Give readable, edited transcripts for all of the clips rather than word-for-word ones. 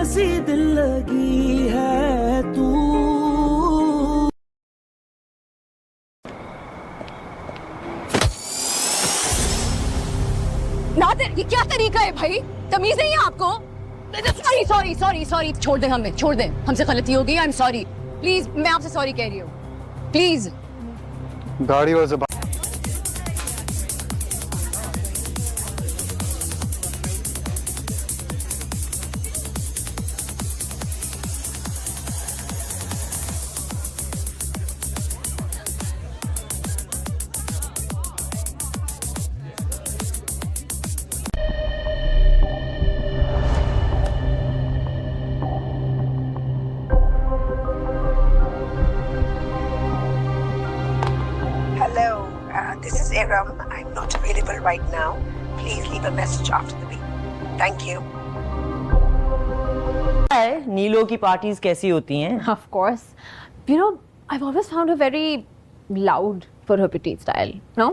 सी दिल लगी है तू। नादिर, ये क्या तरीका है भाई? तमीज नहीं है आपको? सॉरी सॉरी सॉरी सॉरी, छोड़ दें, हमें छोड़ दें, हमसे गलती हो गई, आई एम सॉरी। प्लीज, मैं आपसे सॉरी कह रही हूँ, प्लीज। गाड़ी was about Hello, this is Aram. I'm not available right now. Please leave a message after the beep. Thank you. नीलो की पार्टीज कैसी होती हैं? Of course. You know, I've always found her very loud for her petite style. No?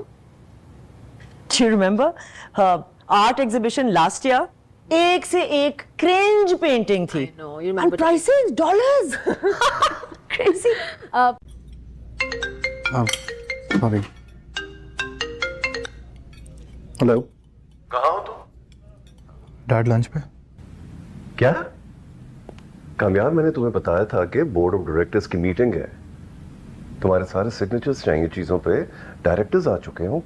Do you remember her art exhibition last year? एक से एक cringe painting थी. No, you remember. And prices dollars. Crazy. Sorry. Hello, कहाँ हो तुम? Dad lunch पे। क्या कामयाब, मैंने तुम्हें बताया था कि बोर्ड ऑफ डायरेक्टर्स की मीटिंग है, तुम्हारे सारे सिग्नेचर्स चाहिए चीजों पे, डायरेक्टर्स आ चुके हैं।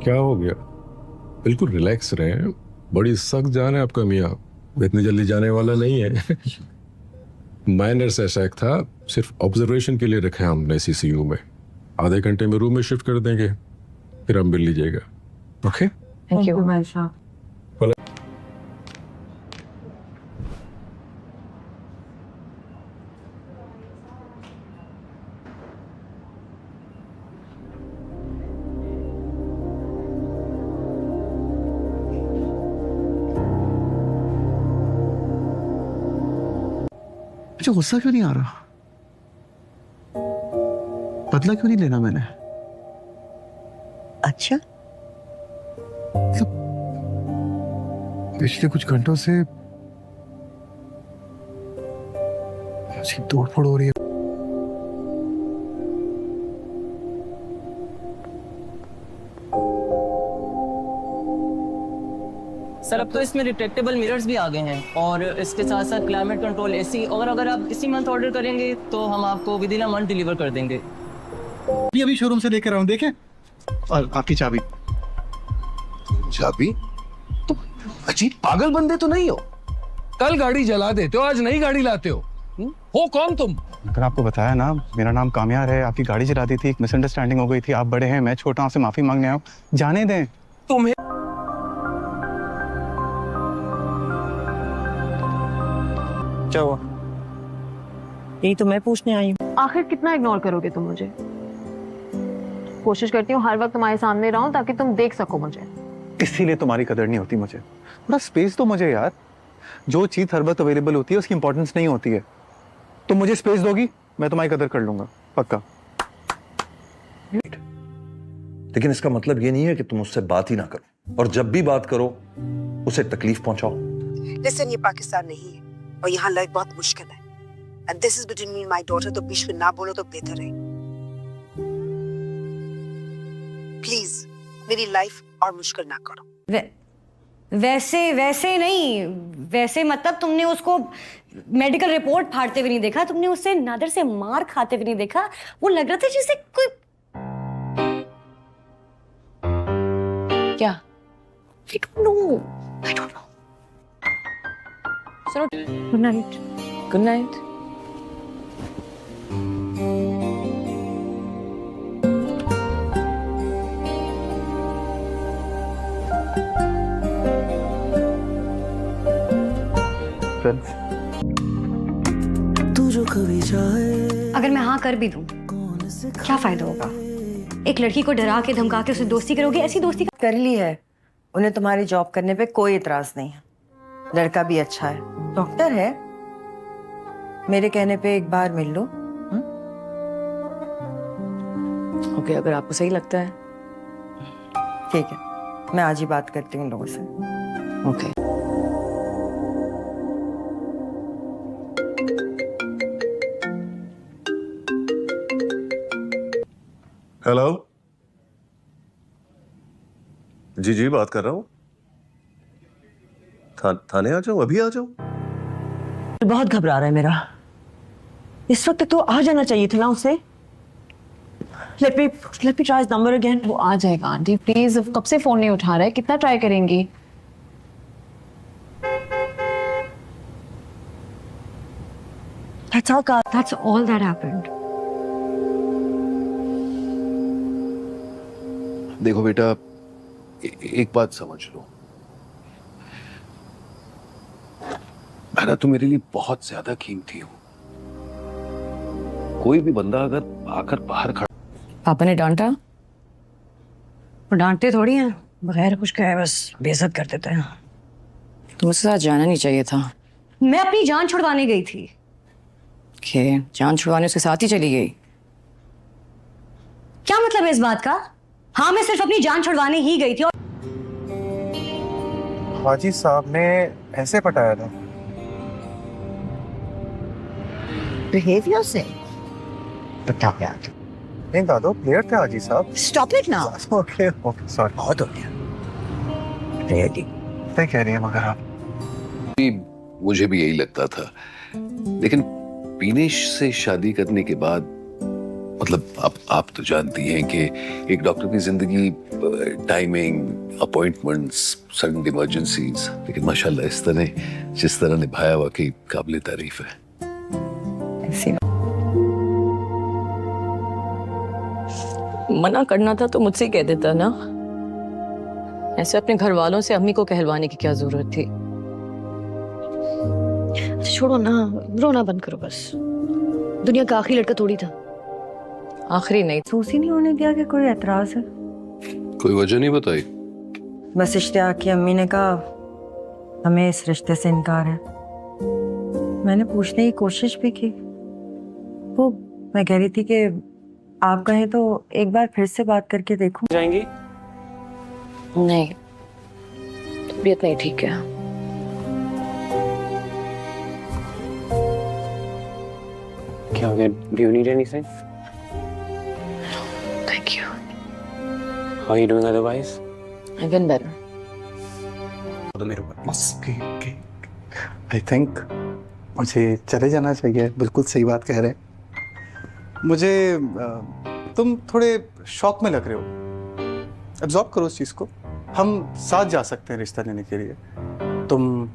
क्या हो गया? बिल्कुल रिलैक्स रहें, बड़ी सख्त जान है आपका मियाँ, इतनी जल्दी जाने वाला नहीं है। माइनर सा शक था, सिर्फ ऑब्जर्वेशन के लिए रखे हमने सीसीयू में, आधे घंटे में रूम में शिफ्ट कर देंगे, फिर हम मिल लीजिएगा। ओके? Thank you. मुझे गुस्सा क्यों नहीं आ रहा? बदला क्यों नहीं लेना मैंने? अच्छा, पिछले कुछ घंटों से अजीब तोड़फोड़ हो रही है। सर, अब तो इसमें रिट्रैक्टेबल मिरर्स भी आ गए हैं और इसके साथ साथ क्लाइमेट कंट्रोल एसी, और अगर आप इसी मंथ ऑर्डर करेंगे तो हम आपको with in a month deliver कर देंगे। अभी शोरूम से लेकर आऊं, देखें। और आपकी चाबी। चाबी? तो अजीब पागल बंदे तो नहीं हो? कल गाड़ी जला देते हो, आज नई गाड़ी लाते हो। हो कौन तुम? अगर आपको बताया ना, मेरा नाम कामयार है, आपकी गाड़ी चला दी थी, एक मिसअंडरस्टैंडिंग हो गई थी, आप बड़े हैं, मैं छोटा, आपसे माफी मांगने आया हूं, जाने दें। तुम्हें क्या हुआ? यही तो मैं पूछने आई हूँ। आखिर कितना इग्नोर करोगे तुम मुझे? कोशिश करती हूँ हर वक्त तुम्हारे सामने रहूं ताकि तुम देख सको मुझे। इसीलिए तुम्हारी कदर नहीं होती मुझे। थोड़ा स्पेस तो मुझे यार। जो चीज हर वक्त अवेलेबल होती है उसकी इंपॉर्टेंस नहीं होती है। तुम मुझे स्पेस दोगी, मैं तुम्हारी कदर कर लूंगा, पक्का। लेकिन इसका मतलब ये नहीं है कि तुम उससे बात ही ना करो, और जब भी बात करो उसे तकलीफ पहुंचाओ। लिसन, ये पाकिस्तान नहीं है और यहाँ लाइफ बहुत मुश्किल है। And this is between me and my daughter, तो बीच में ना बोलो तो बेहतर है। प्लीज मेरी लाइफ और मुश्किल ना करो। वैसे नहीं, वैसे मतलब तुमने उसको मेडिकल रिपोर्ट फाड़ते हुए नहीं देखा, तुमने उससे नादर से मार खाते हुए नहीं देखा। वो लग रहा था जैसे कोई क्या, I don't know. So, good night. Good night. Friends, तू जो कभी चाहे अगर मैं हाँ कर भी दूं, क्या फायदा होगा? एक लड़की को डरा के धमका के उससे दोस्ती करोगे? ऐसी दोस्ती कर ली है। उन्हें तुम्हारी जॉब करने पे कोई इतराज नहीं है। लड़का भी अच्छा है, डॉक्टर है। मेरे कहने पे एक बार मिल लो। ओके, अगर आपको सही लगता है। ठीक है, मैं आज ही बात करती हूँ इन लोगों से। ओके। हेलो जी जी, बात कर रहा हूँ। थाने आ जाऊँ? अभी आ जाऊँ? बहुत घबरा रहा है मेरा। इस वक्त तो आ जाना चाहिए था ना उसे। Let me try his number again. वो आ जाएगा आंटी, प्लीज। कब से फोन नहीं उठा रहा है, कितना ट्राई करेंगी? That's all, God. That's all that happened. देखो बेटा, एक बात समझ लो, मैं ना तो मेरे लिए बहुत ज्यादा कीमती हूँ। कोई भी बंदा अगर आकर बाहर खड़ा। पापा ने डांटा? वो डांटते थोड़ी हैं, बगैर कुछ कहे बस बेइज्जत कर देते हैं। तुम्हें साथ जाना नहीं चाहिए था। मैं अपनी जान छुड़वाने गई थी। के जान छुड़वाने उसके साथ ही चली गई? क्या मतलब है इस बात का? हाँ, मैं सिर्फ अपनी जान छुड़वाने ही गई थी। और हाजी साहब ने ऐसे पटाया था। Behavior से बता क्या? नहीं दादो, प्लेयर थे हाजी साहब। Stop it now. Okay okay, sorry. बहुत हो गया। Really? सही कह रही है मगर आप। मुझे भी यही लगता था, लेकिन पीनेश से शादी करने के बाद, मतलब आप तो जानती हैं कि एक डॉक्टर की जिंदगी, टाइमिंग, अपॉइंटमेंट्स, सडन इमरजेंसीज, लेकिन माशाल्लाह इस तरह जिस तरह निभाया, वाकई काबिल तारीफ है। मना करना था तो मुझसे ही कह देता ना। ऐसे अपने घर वालों से अम्मी को कहलवाने की क्या जरूरत थी? छोड़ो ना, रोना बंद करो बस। दुनिया का आखिरी लड़का थोड़ी था। आखिरी नहीं। महसूस ही नहीं होने दिया कि कोई एतराज है। कोई वजह नहीं बताई? बस इश्तियाक की अम्मी ने कहा हमें इस रिश्ते से इनकार है। मैंने पूछने की कोशिश भी की। वो मैं कह रही थी कि आप कहें तो एक बार फिर से बात करके देखूं। जाएंगी? नहीं, तबीयत नहीं ठीक है। क्या हो गया? Do you need anything? Thank you. How are you doing otherwise? I've been better. I think मुझे चले जाना चाहिए। बिल्कुल सही बात कह रहे हैं। मुझे तुम थोड़े शॉक में लग रहे हो। एब्जॉर्ब करो उस चीज को। हम साथ जा सकते हैं रिश्ता लेने के लिए। तुम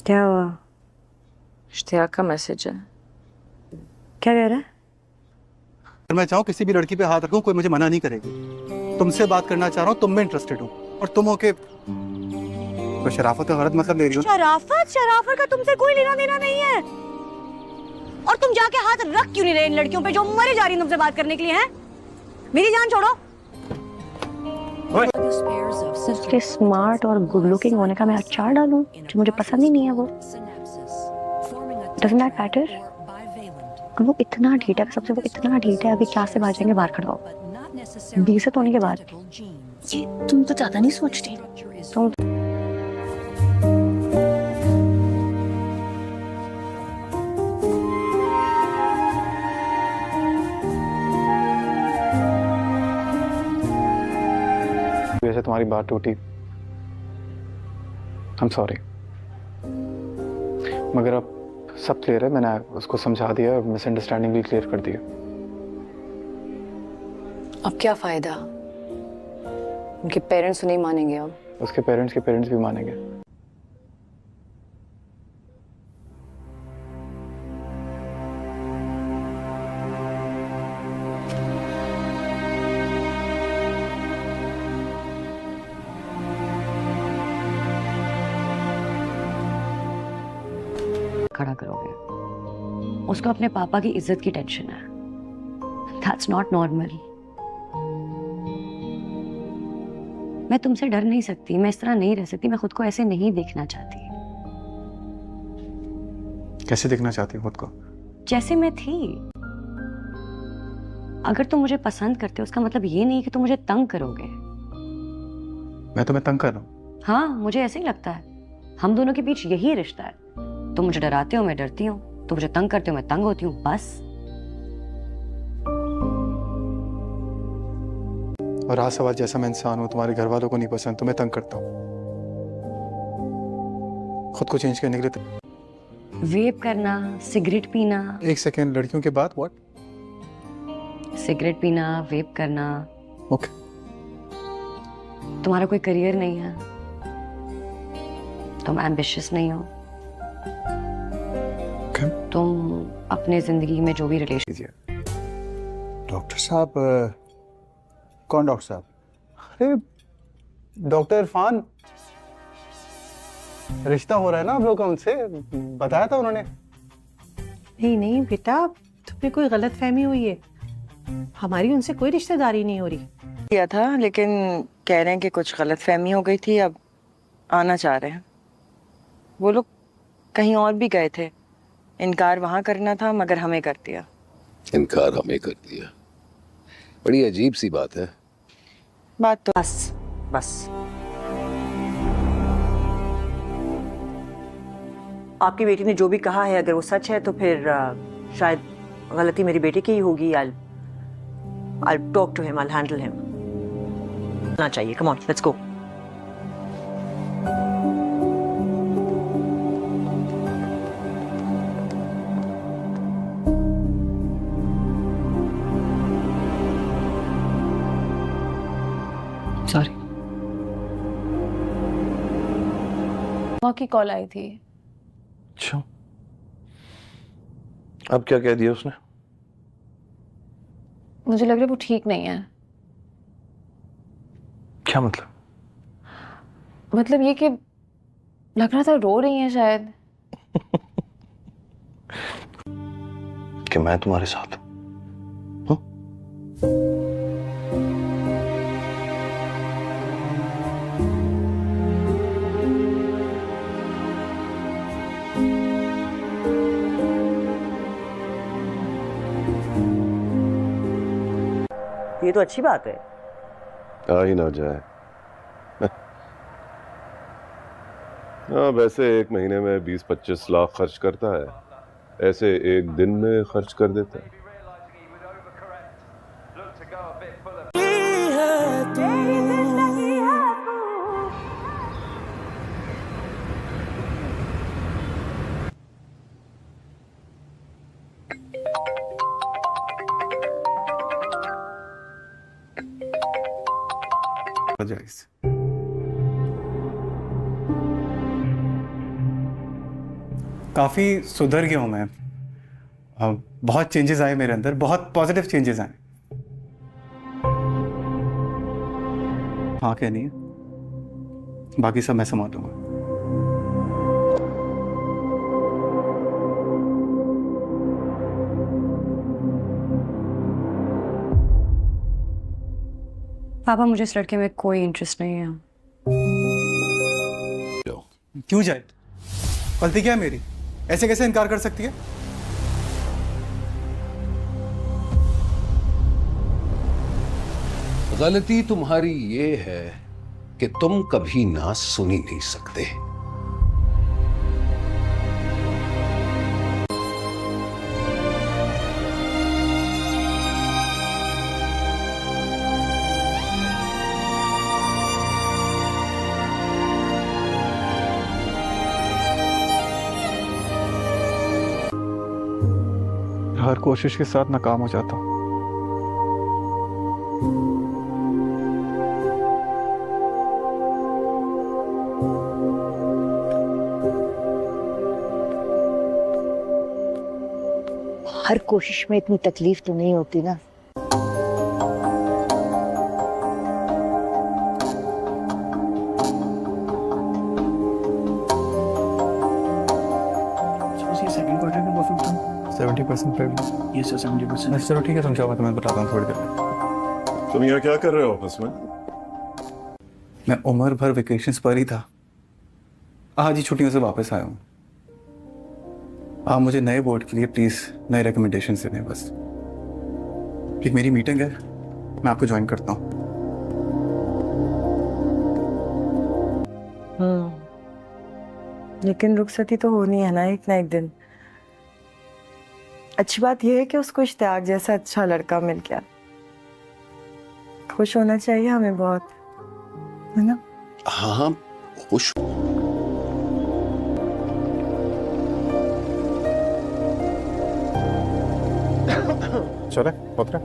क्या हुआ? इश्तियाक का मैसेज है। क्या कह रहा है? अगर मैं चाहूँ किसी भी लड़की पे हाथ रखूं, कोई मुझे मना नहीं करेगी। तुमसे बात करना चाह रहा हूँ, तुम में इंटरेस्टेड हूँ, और तुम हो के तो शराफत का गलत मतलब ले रही हो। शराफत का तुमसे कोई लेना देना नहीं है। और तुम जाके हाथ रख क्यों नहीं रहे इन लड़कियों पे जो मरे जा रही हैं तुमसे बात करने के लिए? हैं, मेरी जान छोड़ो। इसके स्मार्ट और गुड लुकिंग होने का मैं अचार डालूं जो मुझे पसंद ही नहीं है। वो डजंट दैट मैटर? वो इतना ढीठ है, सबसे वो इतना ढीठ है, अभी क्लास से बाहर जाएंगे, बाहर खड़ा हो 20 होने के बाद। तुम तो ज्यादा नहीं सोचती। तुम वैसे तुम्हारी बात टूटी, आई एम सॉरी। मगर अब सब क्लियर है, मैंने उसको समझा दिया और मिसअंडरस्टैंडिंग भी क्लियर कर दी है। अब क्या फायदा? उनके पेरेंट्स नहीं मानेंगे अब। उसके पेरेंट्स के पेरेंट्स भी मानेंगे। खड़ा करोगे, उसको अपने पापा की इज्जत की टेंशन है। That's not normal. मैं तुमसे डर नहीं सकती, मैं इस तरह नहीं रह सकती, मैं खुद को ऐसे नहीं देखना चाहती। कैसे देखना चाहती हो खुद को? जैसे मैं थी। अगर तुम मुझे पसंद करते हो उसका मतलब ये नहीं कि तुम मुझे तंग करोगे। मैं तुम्हें तंग कर रहा हूँ? हाँ, मुझे ऐसे ही लगता है। हम दोनों के बीच यही रिश्ता है। तुम मुझे डराते हो, मैं डरती हूँ। तुम मुझे तंग करते हो, मैं तंग होती हूँ, बस। और आज सवाल, जैसा मैं इंसान हूँ, तुम्हारे घर वालों को नहीं पसंद तो मैं तंग करता हूँ। खुद को चेंज करने के लिए वेप करना, सिगरेट पीना। एक सेकेंड, लड़कियों के बाद व्हाट? सिगरेट पीना, वेप करना। ओके। तुम्हारा कोई करियर नहीं है, तुम एम्बिशियस नहीं हो। okay. तुम अपने जिंदगी में जो भी रिलेशन। डॉक्टर साहब, कौन डॉक्टर साहब? अरे डॉक्टर इरफान, रिश्ता हो रहा है ना आप लोग का उनसे, बताया था उन्होंने। नहीं नहीं बेटा, तुम्हें कोई गलत फहमी हुई है। हमारी उनसे कोई रिश्तेदारी नहीं हो रही। किया था, लेकिन कह रहे हैं कि कुछ गलत फहमी हो गई थी, अब आना चाह रहे हैं। वो लोग कहीं और भी गए थे, इनकार वहां करना था मगर हमें कर दिया। इनकार हमें कर दिया? बड़ी अजीब सी बात है। बात तो बस बस, आपकी बेटी ने जो भी कहा है अगर वो सच है तो फिर शायद गलती मेरी बेटी की ही होगी। I'll talk to him, I'll handle him. ना चाहिए, come on, let's go. Sorry. माँ की कॉल आई थी। अच्छा, अब क्या कह दिया उसने? मुझे लग रहा है वो ठीक नहीं है। क्या मतलब? मतलब ये कि लग रहा था रो रही है शायद। कि मैं तुम्हारे साथ हूं? ये तो अच्छी बात है। आ ही ना जाए। हाँ, वैसे एक महीने में 20-25 लाख खर्च करता है, ऐसे एक दिन में खर्च कर देता है। काफ़ी सुधर गया हूँ मैं। बहुत चेंजेस आए मेरे अंदर, बहुत पॉजिटिव चेंजेस आए। हाँ कहनी है, बाकी सब मैं संभालूंगा। पापा, मुझे इस लड़के में कोई इंटरेस्ट नहीं है। क्यों जाए? गलती क्या है मेरी? ऐसे कैसे इनकार कर सकती है? गलती तुम्हारी ये है कि तुम कभी ना सुनी नहीं सकते। हर कोशिश के साथ नाकाम हो जाता हूँ। हर कोशिश में इतनी तकलीफ तो नहीं होती ना। सेकंड क्वार्टर का परफॉर्म था 70% पे। ये सर 70%। चलो ठीक है, समझाओ, मैं तुम्हें बताता हूँ थोड़ी देर में। तुम यहाँ क्या कर रहे हो ऑफिस में? मैं उम्र भर वेकेशंस पर ही था, आज ही छुट्टियों से वापस आया हूँ। आप मुझे नए बोर्ड के लिए प्लीज नए रिकमेंडेशन दें बस। एक मेरी मीटिंग है, मैं आपको ज्वाइन करता हूँ। लेकिन रुखसती तो होनी है ना एक दिन। अच्छी बात यह है कि उसको इश्तियाक जैसा अच्छा लड़का मिल गया। खुश होना चाहिए हमें बहुत, है ना? हाँ, खुश। चले उतरे।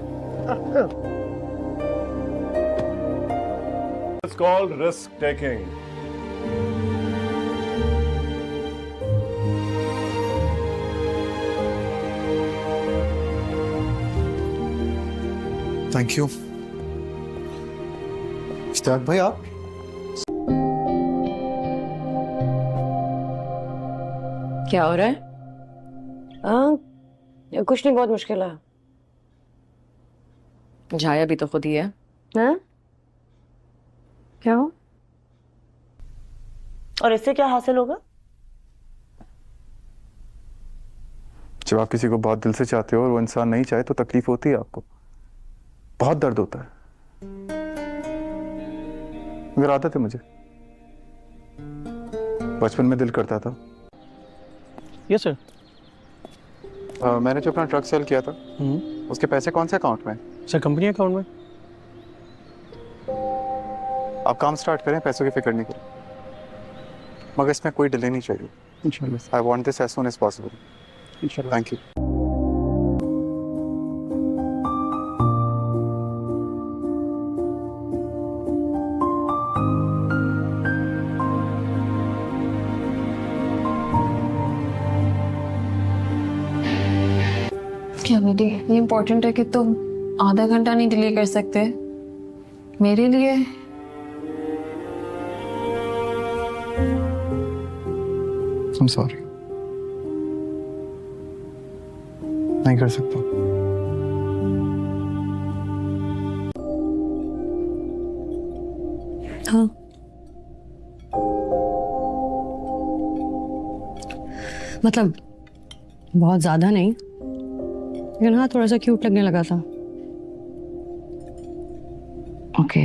It's called risk taking. Thank you. Ishtiaq भाई, आप क्या हो रहा है? कुछ नहीं, बहुत मुश्किल है। जाया भी तो खुद ही है। हाँ? क्या हो? और इससे क्या हासिल होगा? जब आप किसी को बहुत दिल से चाहते हो और वो इंसान नहीं चाहे तो तकलीफ होती है, आपको बहुत दर्द होता है। मगर आदत है मुझे, बचपन में दिल करता था। Yes sir. मैंने जो अपना ट्रक सेल किया था, उसके पैसे कौन से अकाउंट में? सर कंपनी अकाउंट में। आप काम स्टार्ट करें, पैसों की फिक्र नहीं करें, मगर इसमें कोई डिले नहीं चाहिए। इंशाल्लाह। I want this as soon as possible. इंशाल्लाह। Thank you. क्या बेटी, ये इम्पोर्टेंट है कि तुम आधा घंटा नहीं डिले कर सकते मेरे लिए? I'm sorry, नहीं कर सकता। हाँ, मतलब बहुत ज्यादा नहीं, लेकिन हाँ थोड़ा सा क्यूट लगने लगा था। ओके।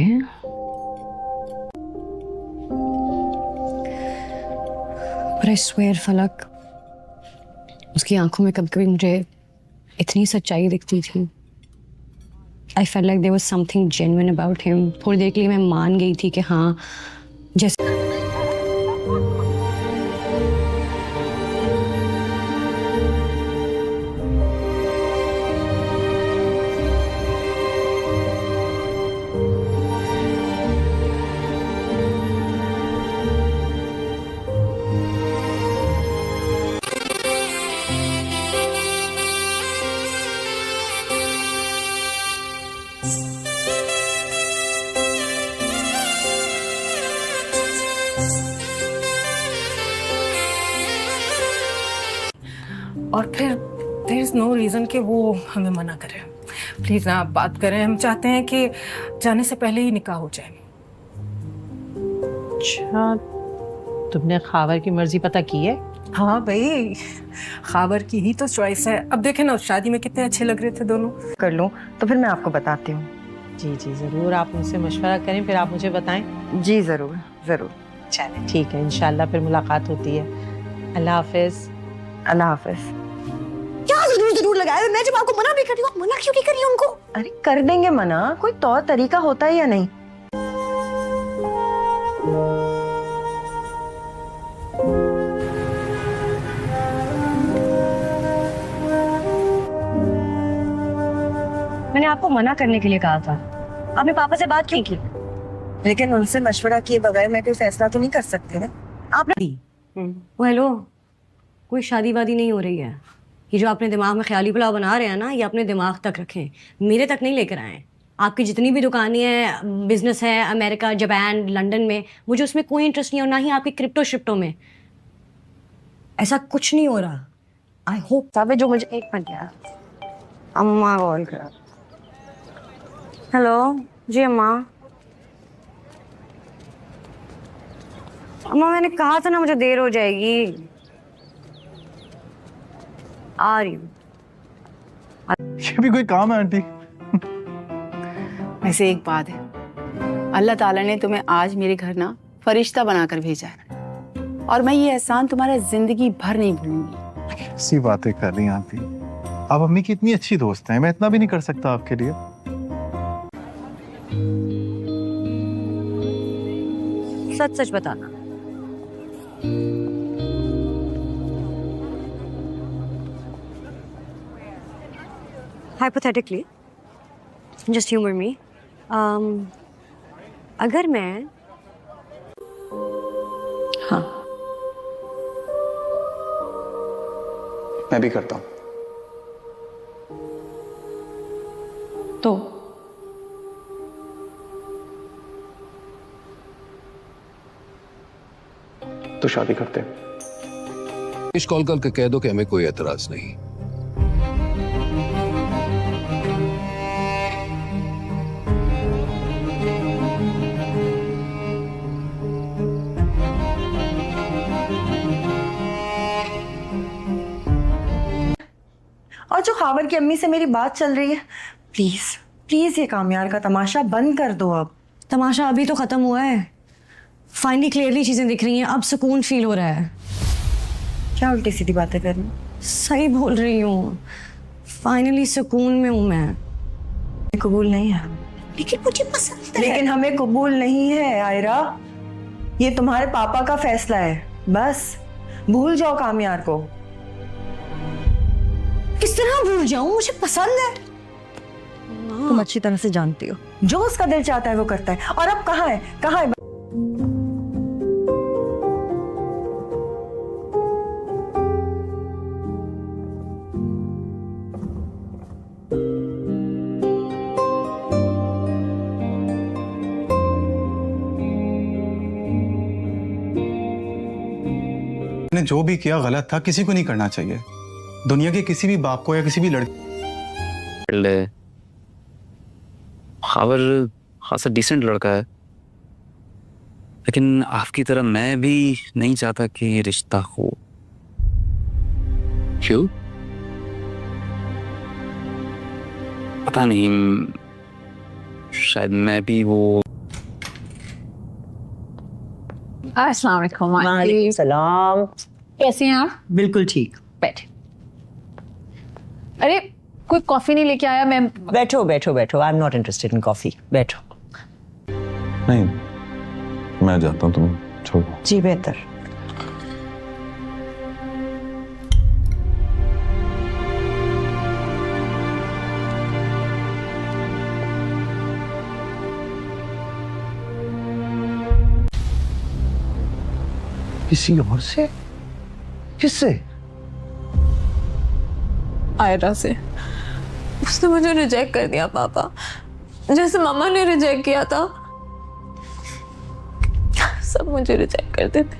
पर आई स्वेयर फलक, उसकी आंखों में कभी कभी मुझे इतनी सच्चाई दिखती थी। I felt like there was something genuine about him. थोड़ी देर के लिए मैं मान गई थी कि हाँ, जैसे और फिर देयर इज नो रीजन कि वो हमें मना करे। प्लीज ना आप बात करें, हम चाहते हैं कि जाने से पहले ही निकाह हो जाए। अच्छा, तुमने खावर की मर्जी पता की है? हाँ भाई, खावर की ही तो चॉइस है। अब देखें ना, शादी में कितने अच्छे लग रहे थे दोनों। कर लूँ तो फिर मैं आपको बताती हूँ। जी जी ज़रूर, आप मुझसे मशवरा करें फिर आप मुझे बताएं। जी ज़रूर ज़रूर। चलें ठीक है, इंशाल्लाह फिर मुलाकात होती है। अल्लाह हाफिज। अल्लाह हाफिज। क्या जरूर लगाया? मैं जब आपको मना भी कर रही हूँ, मना क्यों नहीं कर रही उनको? अरे कर देंगे मना, कोई तौर तरीका होता है या नहीं? आपको मना करने के लिए कहा था। आपने पापा से बात क्यों की? लेकिन उनसे मशवरा किए बगैर मैं कोई फैसला तो नहीं कर सकती ना। आपने वो हेलो, कोई शादी वादी नहीं हो रही है। ये जो आपने दिमाग में ख्याली पुलाव बना रहे हैं ना, ये अपने दिमाग तक रखें, मेरे तक नहीं लेकर आए। आपकी जितनी भी दुकानें हैं, बिजनेस है अमेरिका, जापान, लंदन में, मुझे उसमें कोई इंटरेस्ट नहीं और ना ही आपकी क्रिप्टो शिप्टो में। ऐसा कुछ नहीं हो रहा। आई होप साबित जो मुझे एक मिनट यार, अम्मा कॉल कर। हेलो जी अम्मा। अम्मा मैंने कहा था ना मुझे देर हो जाएगी। आ रही हूँ। ये भी कोई काम है आंटी? वैसे एक बात है, अल्लाह ताला ने तुम्हें आज मेरे घर ना फरिश्ता बनाकर भेजा है और मैं ये एहसान तुम्हारा जिंदगी भर नहीं भूलूंगी। ऐसी बातें कर रही हैं आंटी। आप अम्मी की इतनी अच्छी दोस्त हैं, मैं इतना भी नहीं कर सकता आपके लिए? सच सच बताना। Hypothetically, just humor me. अगर मैं मैं भी करता हूँ। तो शादी करते हैं। इस कॉल करके कह दो कि हमें कोई एतराज नहीं। और जो खावर की अम्मी से मेरी बात चल रही है, प्लीज प्लीज ये कामयार का तमाशा बंद कर दो। अब तमाशा अभी तो खत्म हुआ है। फाइनली क्लियरली चीजें दिख रही हैं, अब सुकून फील हो रहा है। क्या उल्टी सीधी बातें कर रही? सही बोल रही हूँ, फाइनली सुकून में हूँ मैं। कबूल नहीं है, लेकिन मुझे पसंद है। लेकिन हमें कबूल नहीं है आयरा, ये तुम्हारे पापा का फैसला है। बस भूल जाओ कामयार को। किस तरह भूल जाऊं? मुझे पसंद है। तुम अच्छी तरह से जानती हो, जो उसका दिल चाहता है वो करता है। और अब कहाँ है, कहाँ है? मैंने जो भी किया गलत था, किसी को नहीं करना चाहिए। दुनिया के किसी भी बाप को या किसी भी लड़की। खावर खासा डिसेंट लड़का है, लेकिन आपकी तरह मैं भी नहीं चाहता कि ये रिश्ता हो। क्यों? पता नहीं, शायद मैं भी वो। अस्सलाम वालेकुम। वालेकुम सलाम। कैसी हैं आप? बिल्कुल ठीक। बैठे। अरे कोई कॉफी नहीं लेके आया? मैं बैठो बैठो बैठो, I am not interested in coffee. बैठो। नहीं, मैं जाता हूँ, तुम छोड़ो। जी बेहतर। किसी और से? किससे? आयरा से। उसने मुझे रिजेक्ट कर दिया पापा, जैसे मम्मा ने रिजेक्ट किया था। सब मुझे रिजेक्ट कर देते।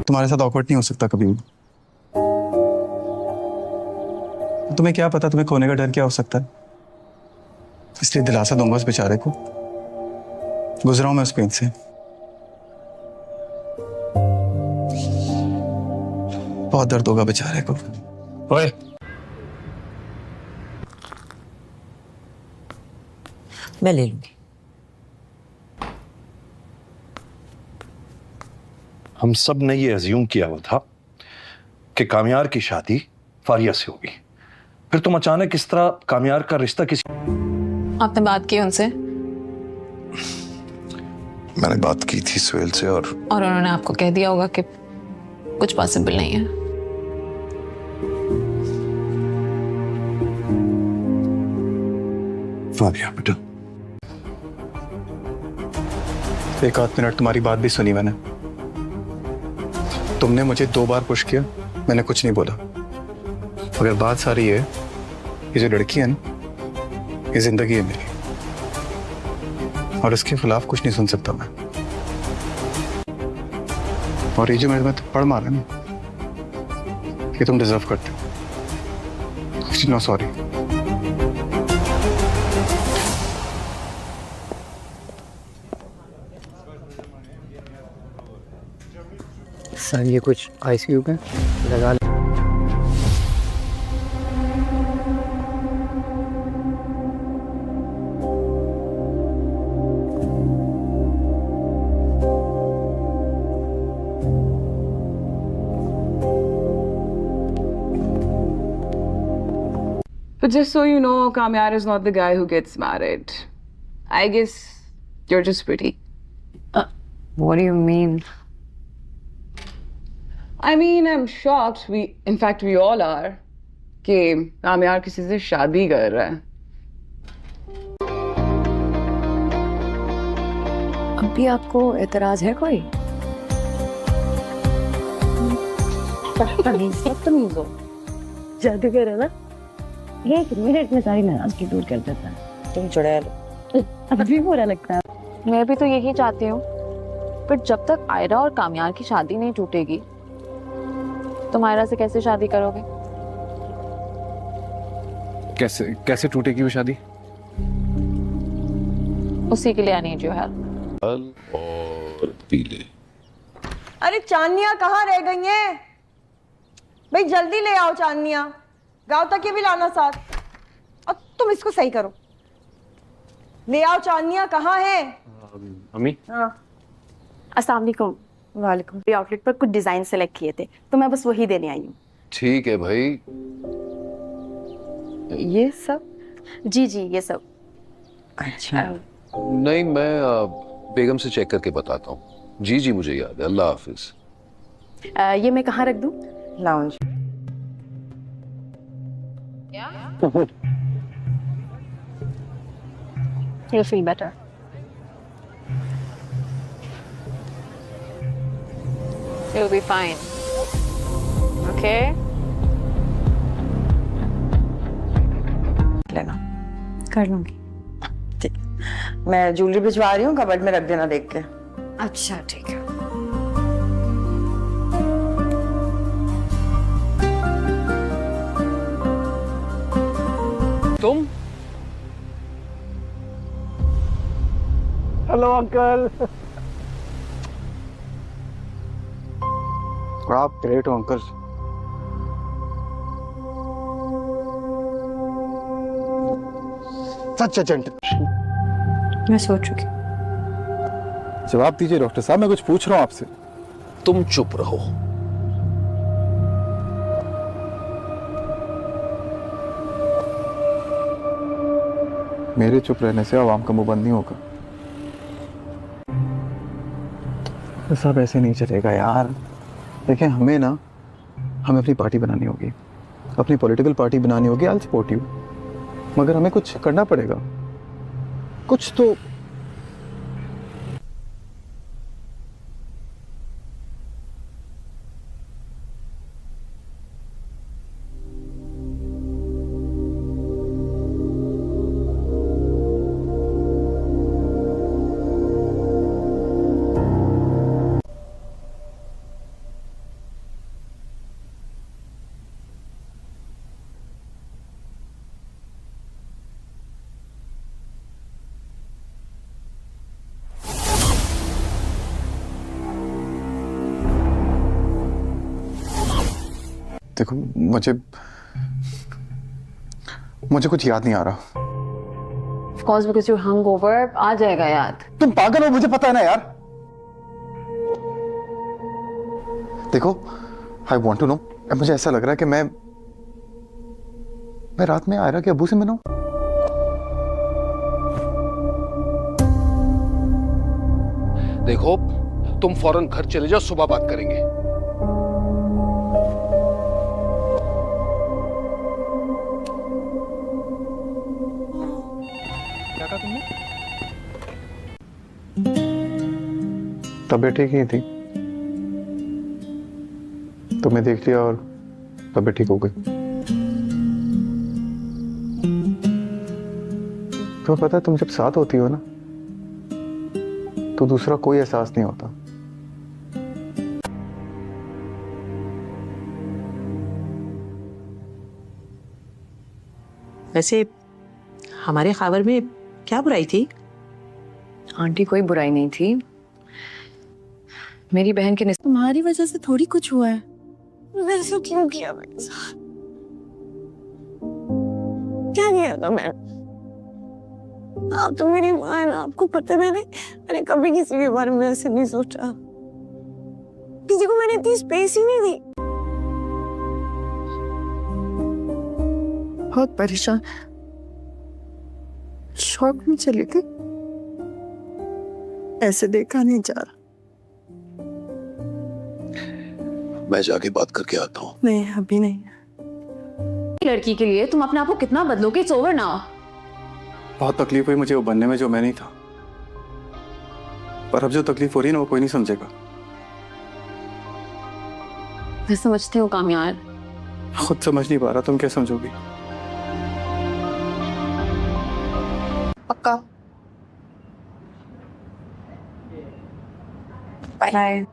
तुम्हारे साथ ऑकवर्ड नहीं हो सकता कभी भी। तुम्हें क्या पता तुम्हें खोने का डर क्या हो सकता है, इसलिए दिलासा दूंगा उस बेचारे को। गुजरा हूं मैं उस पेन से। बहुत दर्द होगा बेचारे को। ओए मैं ले लूंगी। हम सब ने ये अज्यूम किया हुआ था कि कामयार की शादी फारिया से होगी, फिर तुम अचानक इस तरह कामयार का रिश्ता किसी। आपने बात की उनसे? मैंने बात की थी सुहेल से और उन्होंने आपको कह दिया होगा कि कुछ पॉसिबल नहीं है? फाबिया बेटा, एक आध मिनट तुम्हारी बात भी सुनी मैंने। तुमने मुझे 2 बार पुश किया, मैंने कुछ नहीं बोला। मगर बात सारी है, ये जो लड़की है ना, ये जिंदगी है मेरी, और इसके खिलाफ कुछ नहीं सुन सकता मैं। और ये जो मेरे में थप्पड़ मारा ना, ये तुम डिजर्व करते हो। No sorry. सर ये कुछ आइस क्यूब है, लगा ले। But just so you know, Kamyar is not the guy who gets married. I guess you're just pretty. What do you mean? I mean, I'm shocked. In fact, we all are. कि कामयार किसी से शादी कर रहा है। अब भी आपको एतराज है कोई? जादूगर है ना, 1 मिनट में सारी नाराजगी दूर कर देता है। तुम चुड़ैल अब भी बुरा लगता है। मैं भी तो यही चाहती हूँ, पर जब तक आयरा और कामयार की शादी नहीं टूटेगी, तुम आयरा से कैसे शादी करोगे? कैसे टूटेगी वो शादी? उसी के लिए आई नीड योर हेल्प। और पीले। अरे चांदनिया कहाँ रह गई हैं? भाई जल्दी ले आओ चांदनिया, गांव तक ये भी लाना साथ। और तुम इसको सही करो, ले आओ चांदनिया, कहाँ है? अम्मी। हाँ। अस्सलाम वालेकुम। वालेकुम। आउटलेट पर कुछ डिजाइन सेलेक्ट किए थे, तो मैं बस वही देने आई हूँ। ठीक है भाई। ये सब? जी जी ये सब। अच्छा। नहीं, मैं बेगम से चेक करके बताता हूँ। जी जी मुझे याद है। अल्लाह हाफिज। ये मैं कहाँ रख दूँ? Lounge. You'll feel better. You'll be fine. Okay? लेना। कर लूंगी। ठीक, मैं ज्वेलरी भिजवा रही हूँ, कबर्ड में रख देना देख के। अच्छा ठीक है। तुम? Hello uncle. आप ग्रेट हो अंकल। सच एजेंट। मैं सोच चुकी। जवाब दीजिए डॉक्टर साहब, मैं कुछ पूछ रहा हूँ आपसे। तुम चुप रहो। मेरे चुप रहने से आवाम का मुंह बंद नहीं होगा। तो सब ऐसे नहीं चलेगा यार। देखें हमें अपनी पार्टी बनानी होगी, अपनी पॉलिटिकल पार्टी बनानी होगी। आई सपोर्ट यू, मगर हमें कुछ करना पड़ेगा, कुछ तो। देखो मुझे कुछ याद नहीं आ रहा। Of course, because you're hungover, आ जाएगा याद। तुम पागल हो, मुझे पता है ना यार। देखो, I want to know। मुझे ऐसा लग रहा है कि मैं रात में आयरा के अब्बू से मिला हूं। देखो, तुम फौरन घर चले जाओ, सुबह बात करेंगे। क्या कहा तुमने? तबीयत ठीक ही थी, तुम्हें देख लिया और तबीयत ठीक हो गई। तुम्हें पता है, तुम जब साथ होती हो ना तो दूसरा कोई एहसास नहीं होता। वैसे हमारे खावर में क्या बुराई थी? आंटी कोई बुराई नहीं थी। मेरी बहन के तुम्हारी वजह से थोड़ी कुछ हुआ है। वैसे क्यों किया मेरे साथ? क्या किया था मैं? आप तो मेरी माँ है ना, आपको पता है मैंने कभी किसी के बारे में ऐसे नहीं सोचा। किसी को मैंने इतनी स्पेस ही नहीं दी। बहुत परेशान, शौक में चली गई। ऐसे देखा नहीं जा रहा। मैं जाके बात करके आता हूँ। नहीं, अभी नहीं। लड़की के लिए तुम अपने आप को कितना बदलोगे? It's over now. बहुत तकलीफ हुई मुझे वो बनने में जो मैं नहीं था, पर अब जो तकलीफ हो रही है ना वो कोई नहीं समझेगा। मैं समझती हूँ कामयार। खुद समझ नहीं पा रहा, तुम क्या समझोगी? पक्का। बाय।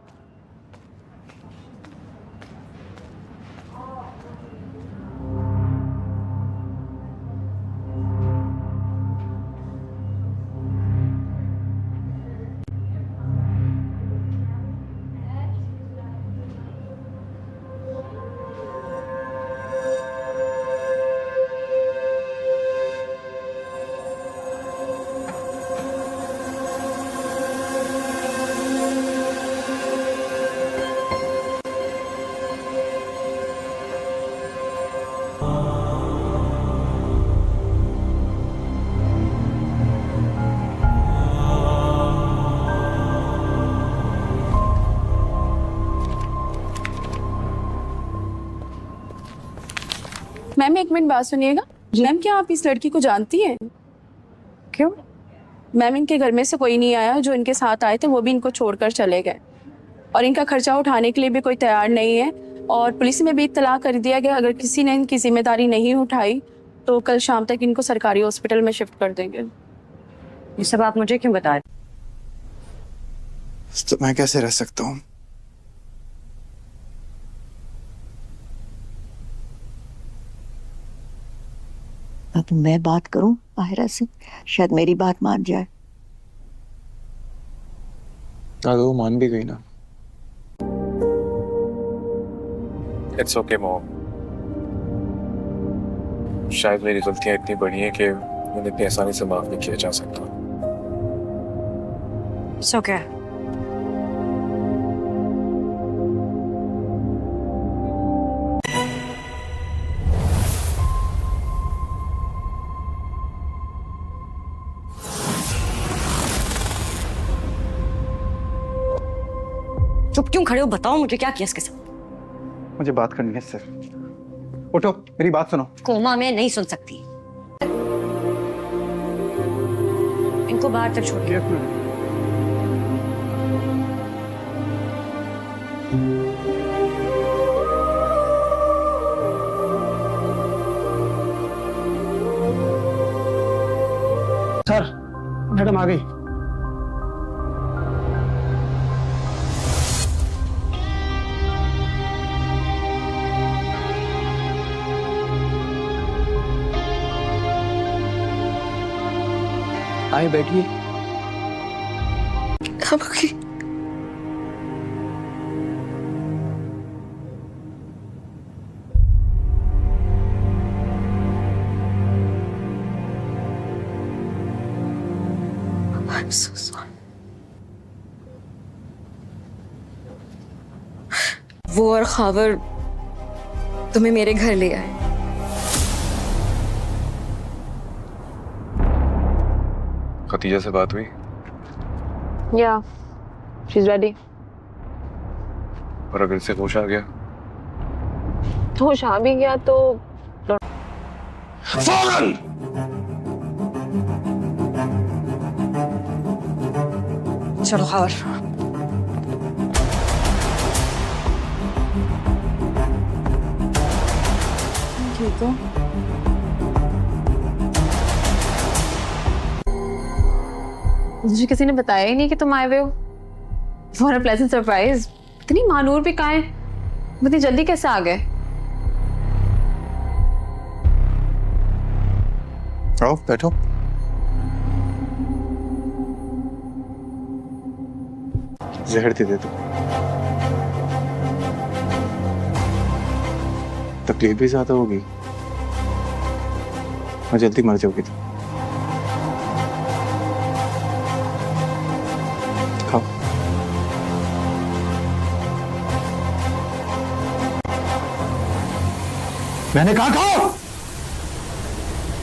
मैम एक मिनट बात सुनिएगा। मैम क्या आप इस लड़की को जानती हैं? क्यों? मैम इनके घर में से कोई नहीं आया, जो इनके साथ आए थे वो भी इनको छोड़कर चले गए और इनका खर्चा उठाने के लिए भी कोई तैयार नहीं है। और पुलिस में भी इत्तला कर दिया गया, अगर किसी ने इनकी जिम्मेदारी नहीं उठाई तो कल शाम तक इनको सरकारी हॉस्पिटल में शिफ्ट कर देंगे। ये सब आप मुझे क्यों बता रहे? तो मैं कैसे रह सकता हूँ? अब मैं बात करूं आहिरा से, शायद मेरी बात मान जाए। अगर वो मान भी गई ना। इट्स ओके मॉम, शायद मेरी गलतियां इतनी बड़ी हैं कि उन्हें इतनी आसानी से माफ नहीं किया जा सकता। It's okay. चुप क्यों खड़े हो? बताओ मुझे क्या किया इसके साथ? मुझे बात करनी है सिर्फ। उठो, मेरी बात सुनो। कोमा मैं नहीं सुन सकती। इनको बाहर तक छोड़िए। सर, मैडम आ गई। आए बैठिए। I'm so sorry. वो और खावर तुम्हें मेरे घर ले आए। खतीजा से बात हुई? Yeah, she's ready. और अगर इसे होश आ गया? होश आ भी गया तो फौरन चलो खावर। ठीक हो? मुझे किसी ने बताया ही नहीं कि तुम आए हुए हो। For a pleasant surprise. इतनी मानूर भी कहाँ है? इतनी जल्दी कैसे आ गए? आओ बैठो। जहर दे दे दो। तकलीफ भी ज्यादा होगी और जल्दी मर जाओगी तुम। खाओ। मैंने कहा खाओ।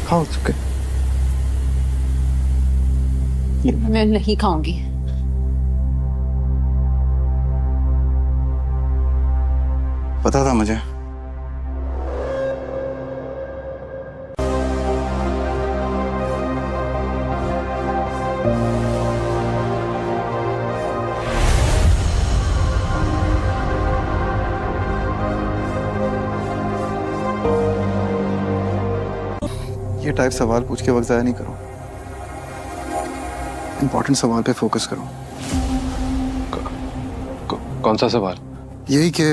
खाओ चुके। मैं नहीं खाऊंगी। पता था मुझे। ये टाइप सवाल पूछ के वक्त ज़ाया नहीं करो। इंपॉर्टेंट सवाल पे फोकस करो। कौन सा सवाल? यही कि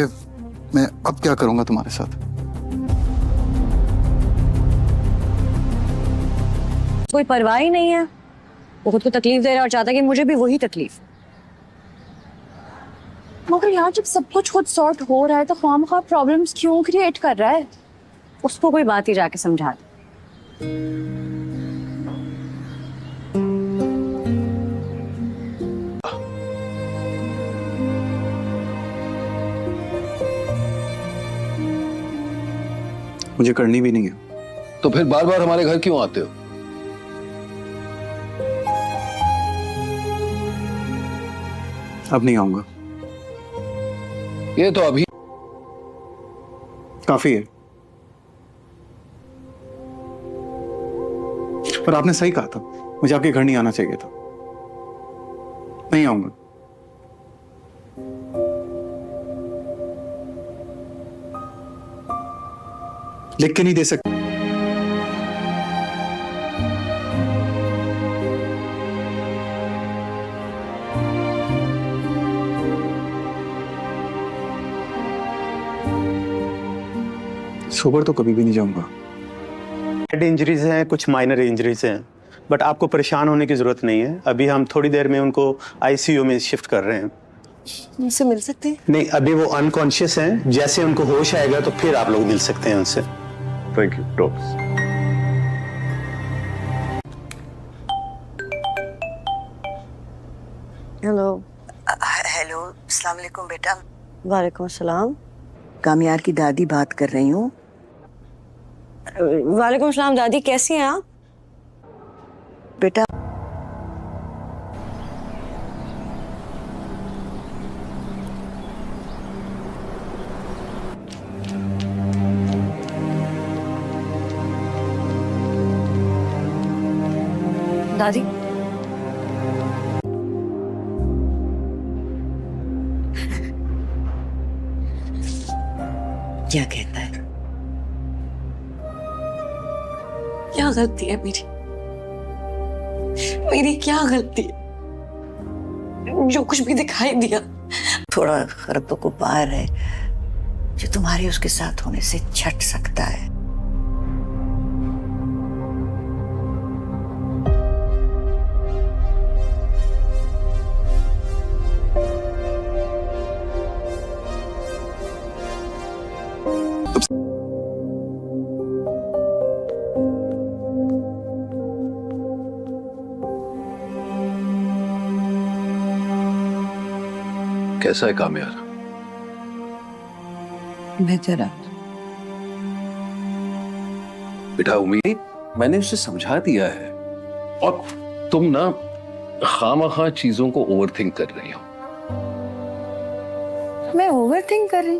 मैं अब क्या करूंगा तुम्हारे साथ। कोई परवाह ही नहीं है। वो खुद को तकलीफ दे रहा है और चाहता है कि मुझे भी वही तकलीफ। मगर यार जब सब कुछ खुद सॉर्ट हो रहा है तो खामखा प्रॉब्लम्स क्यों क्रिएट कर रहा है? उसको कोई बात ही जाके समझा दे। मुझे करनी भी नहीं है। तो फिर बार बार हमारे घर क्यों आते हो? अब नहीं आऊंगा। ये तो अभी काफी है। पर आपने सही कहा था, मुझे आपके घर नहीं आना चाहिए था। नहीं आऊंगा। लिख के नहीं दे सकते। सोबर तो कभी भी नहीं जाऊंगा। हेड इंजरीज हैं, कुछ माइनर इंजरीज हैं, बट आपको परेशान होने की जरूरत नहीं है। अभी हम थोड़ी देर में उनको आईसीयू में शिफ्ट कर रहे हैं। उनसे मिल सकते हैं? नहीं, अभी वो अनकॉन्शियस हैं। जैसे उनको होश आएगा तो फिर आप लोग मिल सकते हैं उनसे। Thank you doctor. Hello. Hello, अस्सलाम वालेकुम बेटा। वालेकुम अस्सलाम। कामयार की दादी बात कर रही हूँ। वालेकुम सलाम दादी, कैसी हैं आप? बेटा दादी क्या कहता है? क्या गलती है मेरी? मेरी क्या गलती है? जो कुछ भी दिखाई दिया थोड़ा खरब को पार है जो तुम्हारे उसके साथ होने से छट सकता है। कैसा है कामयार? बेहतर है बेटा, उम्मीद मैंने उसे समझा दिया है और तुम ना खामखा चीजों को ओवरथिंक कर रही हो। मैं ओवरथिंक कर रही?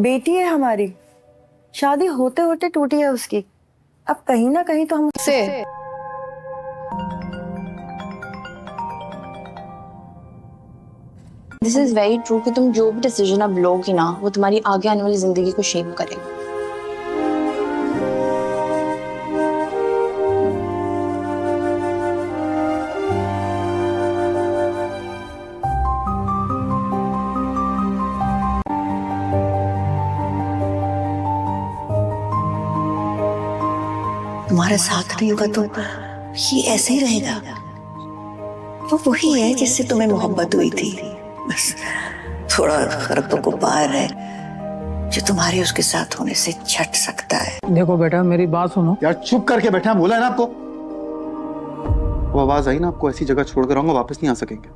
बेटी है हमारी, शादी होते होते टूटी है उसकी। अब कहीं ना कहीं तो हम उससे दिस इज वेरी ट्रू कि तुम जो भी डिसीजन अब लोगी ना वो तुम्हारी आगे आने वाली जिंदगी को शेप करेगा। तुम्हारा साथ नहीं होगा तो ये ऐसे ही रहेगा। वो वही है जिससे तुम्हें मोहब्बत हुई थी, बस थोड़ा खरबों को पार है जो तुम्हारे उसके साथ होने से छट सकता है। देखो बेटा, मेरी बात सुनो। यार चुप करके बैठा, बोला है ना आपको। वो आवाज आई ना, आपको ऐसी जगह छोड़कर आऊंगा, वापस नहीं आ सकेंगे।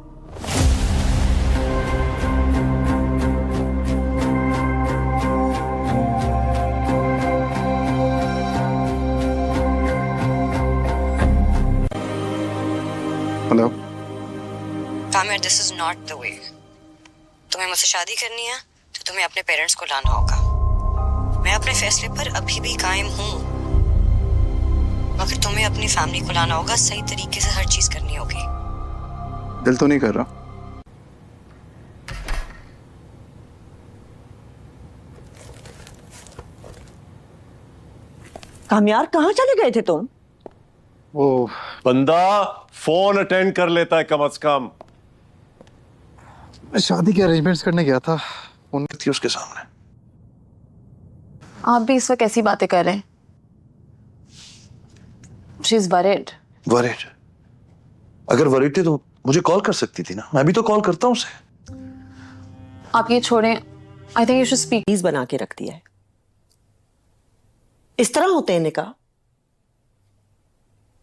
हेलो कामिर, this is not the way. तुम्हें मुझसे शादी करनी है तो तुम्हें अपने पेरेंट्स को लाना होगा। मैं अपने फैसले पर अभी भी कायम हूँ, मगर तुम्हें अपनी फैमिली को लाना होगा। सही तरीके से हर चीज करनी होगी। दिल तो नहीं कर रहा। कामयार, कहाँ चले गए थे तुम? वो बंदा फोन अटेंड कर लेता है कम से कम। मैं शादी के अरेंजमेंट्स करने गया था, फोन थी उसके सामने। आप भी इस वक्त ऐसी बातें कर रहे हैं। She is worried. वरीड? अगर वरीड थी तो मुझे कॉल कर सकती थी ना, मैं भी तो कॉल करता हूँ उसे। आप ये छोड़ें, I think you should speak. Please बना के रख दिया है। इस तरह होते हैं निकाह?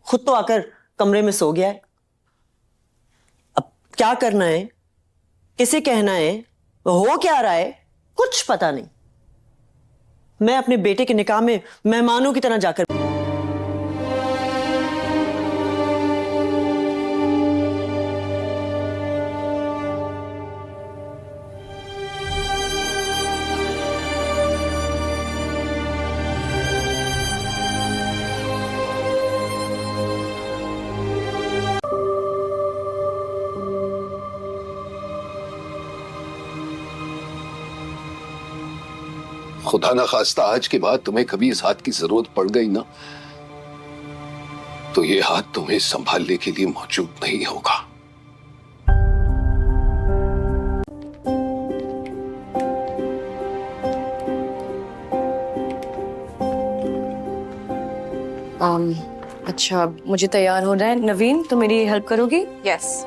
खुद तो आकर कमरे में सो गया है। अब क्या करना है, किसे कहना है, हो क्या रहा है, कुछ पता नहीं। मैं अपने बेटे के निकाह में मेहमानों की तरह जाकर खुदा ना खास्ता आज के बाद तुम्हें कभी इस हाथ की जरूरत पड़ गई ना, तो ये हाथ तुम्हें संभालने के लिए मौजूद नहीं होगा। अच्छा, मुझे तैयार होना है। नवीन, तो मेरी हेल्प करोगी? यस।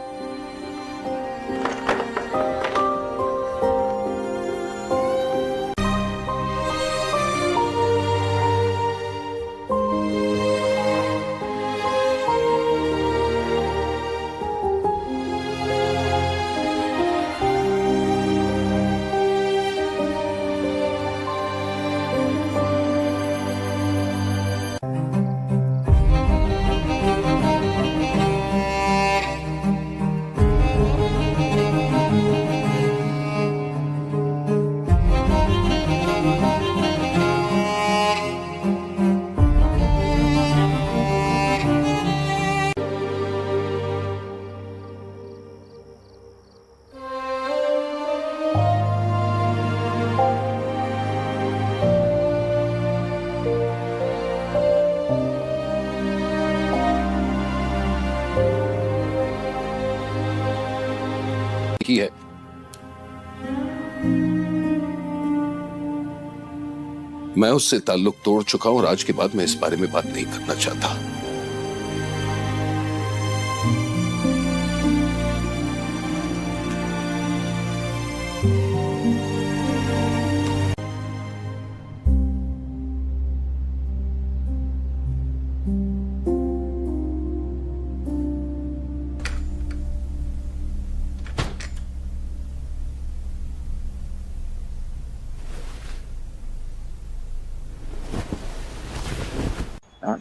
की है। मैं उससे ताल्लुक तोड़ चुका हूं और आज के बाद मैं इस बारे में बात नहीं करना चाहता।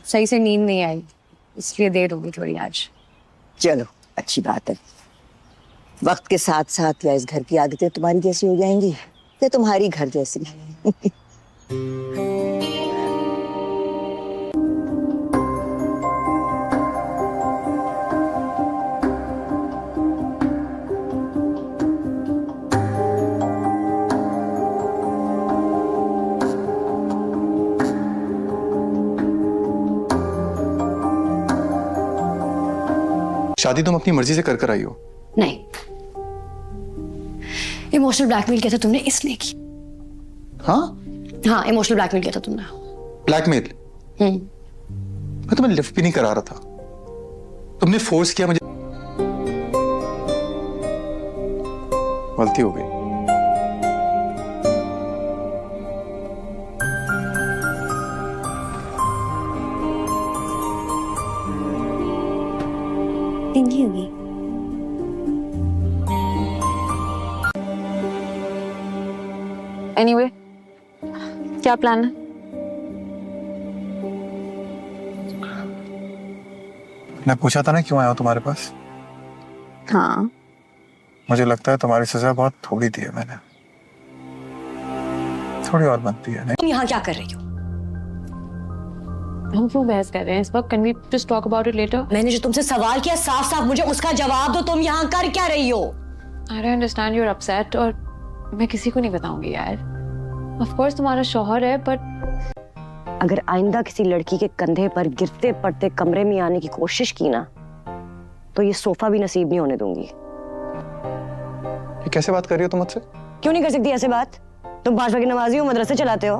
सही से नींद नहीं आई, इसलिए देर होगी थोड़ी आज। चलो अच्छी बात है। वक्त के साथ साथ या इस घर की आदतें तुम्हारी जैसी हो जाएंगी या तुम्हारी घर जैसी। शादी तुम अपनी मर्जी से कर आई हो? नहीं, इमोशनल ब्लैकमेल किया था तुमने इसलिए की। हाँ हाँ, इमोशनल ब्लैकमेल किया था तुमने। ब्लैकमेल? मैं तुम्हें लिफ्ट भी नहीं करा रहा था, तुमने फोर्स किया मुझे। गलती हो गई। नहीं होगी। एनीवे, क्या प्लान है? मैं पूछा था ना क्यों आया हो तुम्हारे पास। हाँ, मुझे लगता है तुम्हारी सजा बहुत थोड़ी दी है मैंने, थोड़ी और बनती है। नहीं तुम यहाँ क्या कर रही हो? हम क्यों बहस कर रहे हैं इस वक्त? Can we just talk about it later? मैंने जो तुमसे सवाल किया साफ साफ मुझे उसका जवाब दो। तुम यहाँ कर क्या रही हो? I don't understand, you are upset और मैं किसी को नहीं बताऊंगी यार। ऑफ कोर्स तुम्हारा शौहर है, बट अगर आइंदा किसी लड़की के कंधे पर गिरते पड़ते कमरे में आने की कोशिश की ना, तो ये सोफा भी नसीब नहीं होने दूंगी। ये कैसे बात कर रही हो तुम मुझसे? क्यों नहीं कर सकती ऐसे बात? तुम 5 वक्त की नमाजी हो, मदरसे चलाते हो।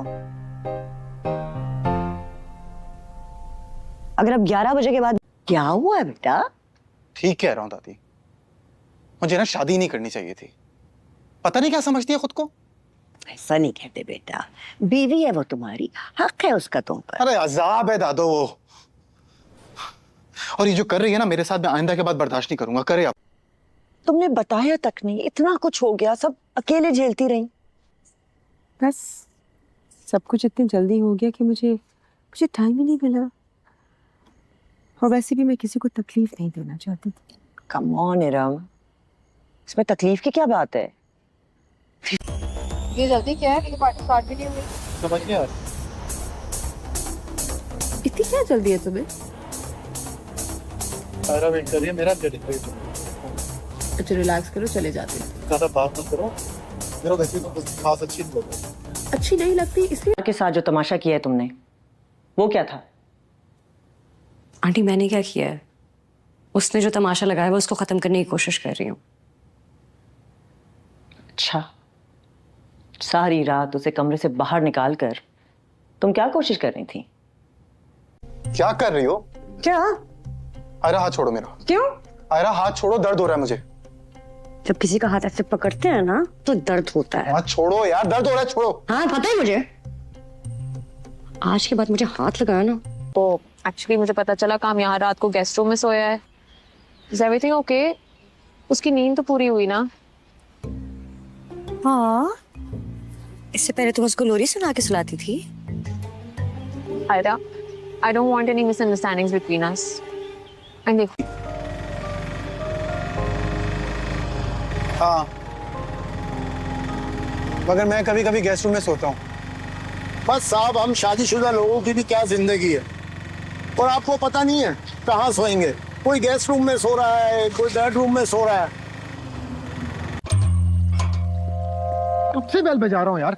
अगर अब 11 बजे के बाद क्या हुआ है बेटा? ठीक कह रहा हूँ दादी, मुझे ना शादी नहीं करनी चाहिए थी। पता नहीं क्या समझती है खुद को। ऐसा नहीं कहते बेटा, बीवी है वो तुम्हारी, हक है उसका तुम पर। अरे अजाब है दादो वो, और ये जो कर रही है ना मेरे साथ, मैं आइंदा के बाद बर्दाश्त नहीं करूंगा। करे आप। तुमने बताया तक नहीं, इतना कुछ हो गया, सब अकेले झेलती रही। बस सब कुछ इतनी जल्दी हो गया कि मुझे टाइम ही नहीं मिला, और वैसे भी मैं किसी को तकलीफ नहीं देना चाहती थी। कम ऑन इरम, इसमें तकलीफ की क्या बात है? ये जल्दी क्या है? पार्टी स्टार्ट भी नहीं हुई। समझ गया। इतनी क्या जल्दी है तुम्हें? सारा वेट कर रही है मेरा। अच्छा रिलैक्स करो, चले जाते हैं। ज़्यादा बात मत करो, मेरा वैसे तो खास अच्छी नहीं लगती। अच्छी नहीं लगती इसलिए। के साथ जो तमाशा किया है तुमने, वो क्या था? आंटी मैंने क्या किया है? उसने जो तमाशा लगाया वो उसको खत्म करने की कोशिश कर रही हूँ। अच्छा, सारी रात उसे कमरे से बाहर निकाल कर तुम क्या कोशिश कर रही थी? क्या कर रही हो? क्या? आयरा हाथ छोड़ो मेरा। क्यों? आयरा हाथ छोड़ो, दर्द हो रहा है मुझे। जब किसी का हाथ ऐसे पकड़ते हैं ना तो दर्द होता है। हाथ छोड़ो यार, दर्द हो रहा है, छोड़ो। हाँ पता है मुझे, आज के बाद मुझे हाथ लगाया ना। तो एक्चुअली मुझे पता चला काम यहाँ रात को गेस्ट रूम में सोया है। Is everything okay? उसकी नींद तो पूरी हुई ना? हाँ, इससे पहले तुम उसको लोरी सुना के सुलाती थी। Ayra, I don't want any misunderstandings between us. And देखो, हाँ, मगर मैं कभी कभी गेस्ट रूम में सोता हूँ। बस साहब, हम शादीशुदा लोगों की भी क्या जिंदगी है, और आपको पता नहीं है कहाँ सोएंगे। कोई गेस्ट रूम में सो रहा है, कोई बेडरूम में सो रहा है। कब से बेल बजा रहा हूँ यार।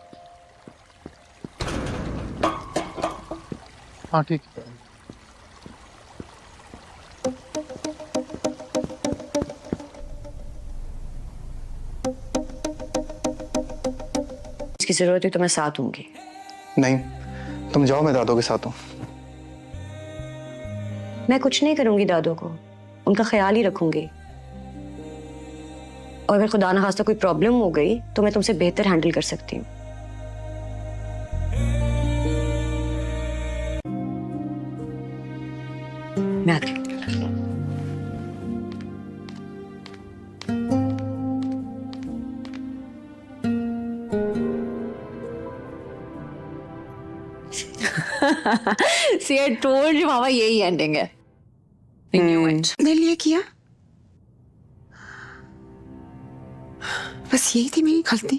हाँ ठीक है। इसकी जरूरत है तो मैं साथ हूँगी। नहीं, तुम जाओ, मैं दादो के साथ हूँ। मैं कुछ नहीं करूंगी दादो को, उनका ख्याल ही रखूंगी। और अगर खुदा न खास्ता कोई प्रॉब्लम हो गई तो मैं तुमसे बेहतर हैंडल कर सकती हूँ। मैं आती हूँ। See, I told you, मामा यही एंडिंग है. I knew it. दिल ये किया, बस यही थी मेरी गलती.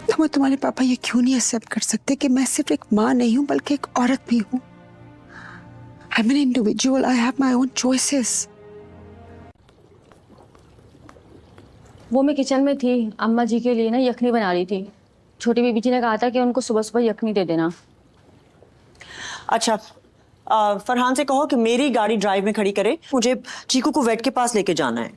तो मैं तुम्हारे पापा ये क्यों नहीं एक्सेप्ट कर सकते कि मैं सिर्फ एक माँ नहीं हूँ बल्कि एक औरत भी हूँ. I'm an individual. I have my own choices. वो मैं किचन में थी, अम्मा जी के लिए ना यखनी बना रही थी. छोटी बीबी जी ने कहा था कि उनको सुबह सुबह यखनी दे देना. अच्छा, फरहान से कहो कि मेरी गाड़ी ड्राइव में खड़ी करे, मुझे चीकू को वेट के पास लेके जाना है.